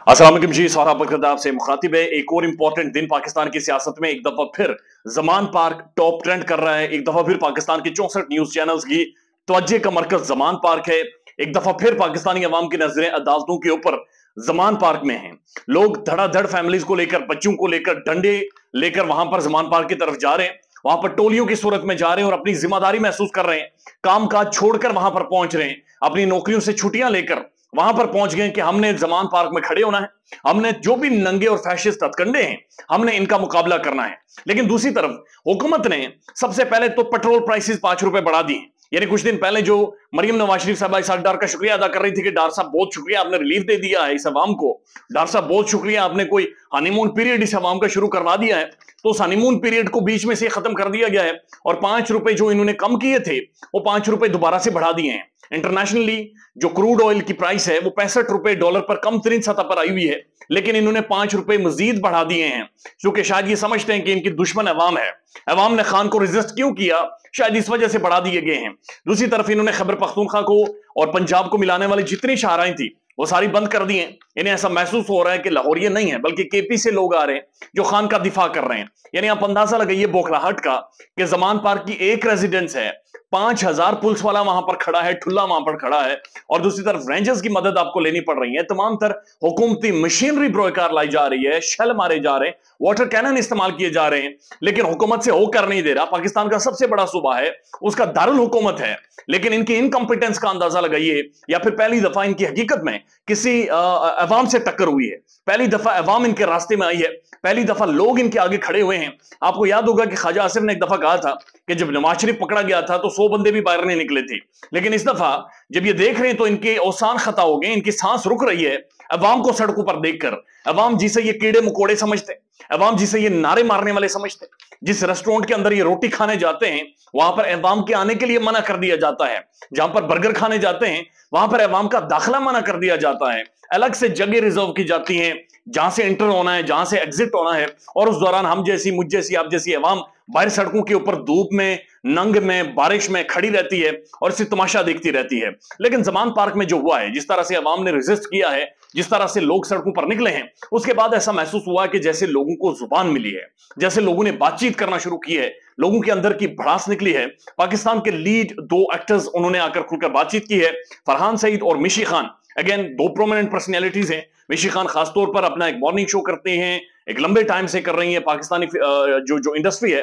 अस्सलाम वालेकुम जी, सौरभ बरकत आपसे मुखातिब है। एक और इंपॉर्टेंट दिन पाकिस्तान की सियासत में एक दफा फिर जमान पार्क टॉप ट्रेंड कर रहा है। एक दफा फिर पाकिस्तान के 64 न्यूज चैनल्स की तवज्जो का मरकज जमान पार्क है। एक दफा फिर पाकिस्तानी अवाम की नजरें अदालतों के ऊपर जमान पार्क में हैं। लोग धड़ाधड़ फैमिलीज को लेकर, बच्चों को लेकर, डंडे लेकर वहां पर जमान पार्क की तरफ जा रहे हैं। वहां पर टोलियों की सूरत में जा रहे हैं और अपनी जिम्मेदारी महसूस कर रहे हैं। काम काज छोड़कर वहां पर पहुंच रहे हैं, अपनी नौकरियों से छुट्टियां लेकर वहां पर पहुंच गए कि हमने जमान पार्क में खड़े होना है। हमने जो भी नंगे और फैशिस्ट हथकंडे हैं, हमने इनका मुकाबला करना है। लेकिन दूसरी तरफ हुकूमत ने सबसे पहले तो पेट्रोल प्राइसेस 5 रुपए बढ़ा दिए। यानी कुछ दिन पहले जो मरियम नवाज शरीफ साहबा इस डार का शुक्रिया अदा कर रही थी कि डार साहब बहुत शुक्रिया, आपने रिलीफ दे दिया है इस अवाम को। डार साहब बहुत शुक्रिया, आपने कोई हनीमून पीरियड इस अवाम का शुरू करवा दिया है। तो उस हनीमून पीरियड को बीच में से खत्म कर दिया गया है और 5 रुपए जो इन्होंने कम किए थे वो 5 रुपए दोबारा से बढ़ा दिए हैं। इंटरनेशनली जो क्रूड ऑयल की प्राइस है वो 65 रुपए डॉलर पर कम तरीन सतह पर आई हुई है, लेकिन इन्होंने 5 रुपए मजीद बढ़ा दिए हैं, क्योंकि शायद ये समझते हैं कि इनकी दुश्मन अवाम है। अवाम ने खान को रेजिस्ट क्यों किया, शायद इस वजह से बढ़ा दिए गए हैं। दूसरी तरफ इन्होंने खैबर पख्तूनख्वा को और पंजाब को मिलाने वाली जितनी शाहराएं थी वो सारी बंद कर दी हैं। इन्हें ऐसा महसूस हो रहा है कि लाहौरिये नहीं है बल्कि केपी से लोग आ रहे हैं जो खान का दिफा कर रहे हैं। यानी आप अंदाजा लगाइए बौखलाहट का कि जमान पार्क की एक रेजिडेंस है, 5000 पुलिस वाला वहां पर खड़ा है, ठुल्ला वहां पर खड़ा है, और दूसरी तरफ रेंजर्स की मदद आपको लेनी पड़ रही है। तमाम तर हुकूमती मशीनरी ब्रोकार लाई जा रही है, शेल मारे जा रहे हैं, वाटर कैनन इस्तेमाल किए जा रहे हैं, लेकिन हुकूमत से होकर नहीं दे रहा। पाकिस्तान का सबसे बड़ा सूबा है, उसका दारुल हुकूमत है, लेकिन इनकी इनकम्पिटेंस का अंदाजा लगाइए। या फिर पहली दफा इनकी हकीकत में किसी अवाम से टक्कर हुई है, पहली दफा अवाम इनके रास्ते में आई है, पहली दफा लोग इनके आगे खड़े हुए हैं। आपको याद होगा कि ख्वाजा आसिफ ने एक दफा कहा था कि जब नवाज शरीफ पकड़ा गया था तो 100 बंदे भी बाहर नहीं निकले थे, लेकिन इस दफा जब ये देख रहे हैं तो इनके औसान खता हो गए, इनकी सांस रुक रही है अवाम को सड़कों पर देखकर। अवाम जिसे ये कीड़े मकोड़े समझते, अवाम जिसे ये नारे मारने वाले समझते, जिस रेस्टोरेंट के अंदर ये रोटी खाने जाते हैं वहां पर अवाम के आने के लिए मना कर दिया जाता है, जहां पर बर्गर खाने जाते हैं वहां पर अवाम का दाखिला मना कर दिया जाता है, अलग से जगह रिजर्व की जाती हैं जहां से एंटर होना है, जहां से एग्जिट होना है, और उस दौरान हम जैसी, मुझ जैसी, आप जैसी अवाम बाहर सड़कों के ऊपर धूप में, नंग में, बारिश में खड़ी रहती है और इसे तमाशा देखती रहती है। लेकिन जमान पार्क में जो हुआ है, जिस तरह से अवाम ने रेजिस्ट किया है, जिस तरह से लोग सड़कों पर निकले हैं, उसके बाद ऐसा महसूस हुआ कि जैसे लोगों को जुबान मिली है, जैसे लोगों ने बातचीत करना शुरू की है, लोगों के अंदर की भड़ास निकली है। पाकिस्तान के लीड 2 एक्टर्स उन्होंने आकर खुलकर बातचीत की है, फरहान सईद और मिशी खान। अगेन 2 प्रोमिनेंट पर्सनैलिटीज हैं। मिशी खान खासतौर पर अपना एक मॉर्निंग शो करते हैं, एक लंबे टाइम से कर रही है। पाकिस्तानी जो इंडस्ट्री है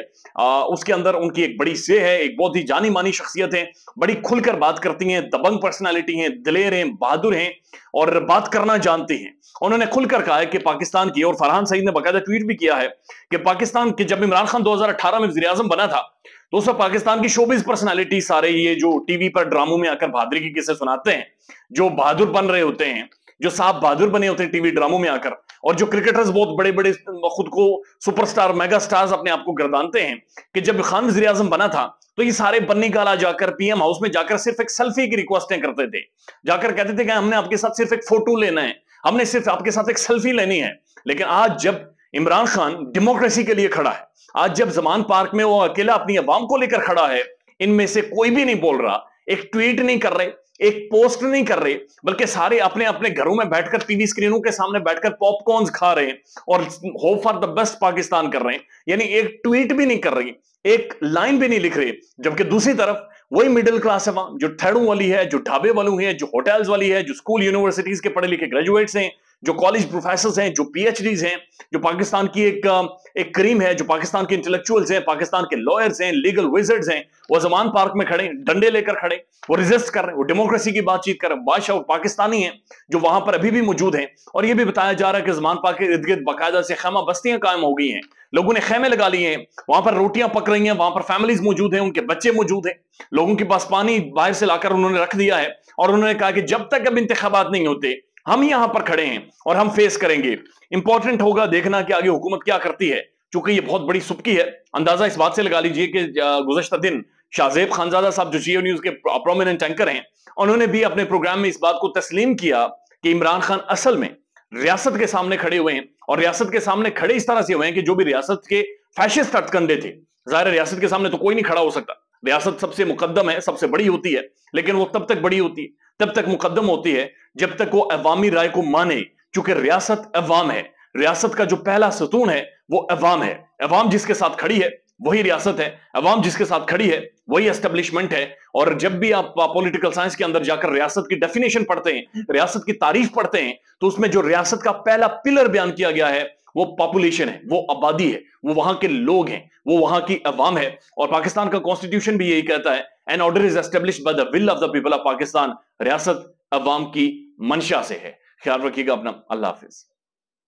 उसके अंदर उनकी एक बड़ी से है, एक बहुत ही जानी मानी शख्सियत है, बड़ी खुलकर बात करती हैं, दबंग पर्सनालिटी हैं, दिलेर हैं, बहादुर हैं और बात करना जानते हैं। उन्होंने खुलकर कहा है कि पाकिस्तान की, और फरहान सईद ने बाकायदा ट्वीट भी किया है कि पाकिस्तान के जब इमरान खान 2018 में वज़ीर आज़म बना था तो उस पाकिस्तान की शोबिज पर्सनालिटी सारे ये जो टीवी पर ड्रामों में आकर बहादुरी के किस्से सुनाते हैं, जो बहादुर बन रहे होते हैं, जो साहब बहादुर बने होते हैं टीवी ड्रामों में आकर, और जो क्रिकेटर्स बहुत बड़े बड़े खुद को सुपरस्टार, मेगा स्टार्स अपने आप को गर्दानते हैं, कि जब खान वज़ीर आज़म बना था तो ये सारे बन्नी काला जाकर पीएम हाउस में जाकर सिर्फ एक सेल्फी की रिक्वेस्टें करते थे, जाकर कहते थे कि हमने आपके साथ सिर्फ एक फोटो लेना है, हमने सिर्फ आपके साथ एक सेल्फी लेनी है। लेकिन आज जब इमरान खान डेमोक्रेसी के लिए खड़ा है, आज जब जमान पार्क में वो अकेला अपनी अवाम को लेकर खड़ा है, इनमें से कोई भी नहीं बोल रहा, एक ट्वीट नहीं कर रहे, एक पोस्ट नहीं कर रहे, बल्कि सारे अपने अपने घरों में बैठकर टीवी स्क्रीनों के सामने बैठकर पॉपकॉर्न्स खा रहे हैं और hope for the best Pakistan कर रहे हैं। यानी एक ट्वीट भी नहीं कर रही, एक लाइन भी नहीं लिख रहे। जबकि दूसरी तरफ वही मिडिल क्लास है वहां, जो ठेड़ों वाली है, जो ढाबे वालों है, जो होटल्स वाली है, जो स्कूल यूनिवर्सिटीज के पढ़े लिखे ग्रेजुएट्स हैं, जो कॉलेज प्रोफेसर्स हैं, जो पीएचडीज हैं, जो पाकिस्तान की एक क्रीम है, जो पाकिस्तान के इंटेलेक्चुअल्स हैं, पाकिस्तान के लॉयर्स हैं, लीगल विजर्ड्स हैं, वो जमान पार्क में खड़े, डंडे लेकर खड़े, वो रेजिस्ट कर रहे हैं, वो डेमोक्रेसी की बातचीत कर रहे हैं। बादशाह और पाकिस्तानी हैं जो वहां पर अभी भी मौजूद हैं, और यह भी बताया जा रहा है कि जमान पार्क के इर्द गिर्द बाकायदा से खैमा बस्तियां कायम हो गई हैं, लोगों ने खैमे लगा लिए हैं, वहां पर रोटियां पक रही हैं, वहां पर फैमिलीज मौजूद हैं, उनके बच्चे मौजूद हैं, लोगों के पास पानी बाहर से लाकर उन्होंने रख दिया है, और उन्होंने कहा कि जब तक अब इंतखाबात नहीं होते हम यहां पर खड़े हैं और हम फेस करेंगे। इंपॉर्टेंट होगा देखना कि आगे हुकूमत क्या करती है, क्योंकि ये बहुत बड़ी सुबकी है। अंदाजा इस बात से लगा लीजिए कि गुज़श्ता दिन शाहजेब खानजादा साहब जो जियो न्यूज के प्रोमिनेंट एंकर हैं, उन्होंने भी अपने प्रोग्राम में इस बात को तस्लीम किया कि इमरान खान असल में रियासत के सामने खड़े हुए हैं, और रियासत के सामने खड़े इस तरह से हुए हैं कि जो भी रियासत के फैशिस्ट हथकंडे थे, जाहिर रियासत के सामने तो कोई नहीं खड़ा हो सकता, रियासत सबसे मुकद्दम है, सबसे बड़ी होती है, लेकिन वो तब तक बड़ी होती है, तब तक मुकद्दम होती है जब तक वो अवामी राय को माने, چونکہ ریاست عوام ہے، ریاست کا جو پہلا ستون ہے وہ عوام ہے، عوام جس کے ساتھ کھڑی ہے وہی ریاست ہے، عوام جس کے ساتھ کھڑی ہے وہی اسٹیبلشمنٹ ہے۔ اور جب بھی آپ پولیٹیکل سائنس کے اندر جا کر ریاست کی ڈیفینیشن پڑھتے ہیں، ریاست کی تعریف پڑھتے ہیں، تو اس میں جو ریاست کا پہلا پلر بیان کیا گیا ہے وہ پاپولیشن ہے، وہ آبادی ہے، وہ وہاں کے لوگ ہیں، وہ وہاں کی عوام ہے۔ اور پاکستان کا کانسٹیٹیوشن بھی یہی کہتا ہے، an order is established by the will of the people of Pakistan, ریاست عوام کی منشا سے ہے۔ خیال رکھیے گا اپنا، اللہ حافظ۔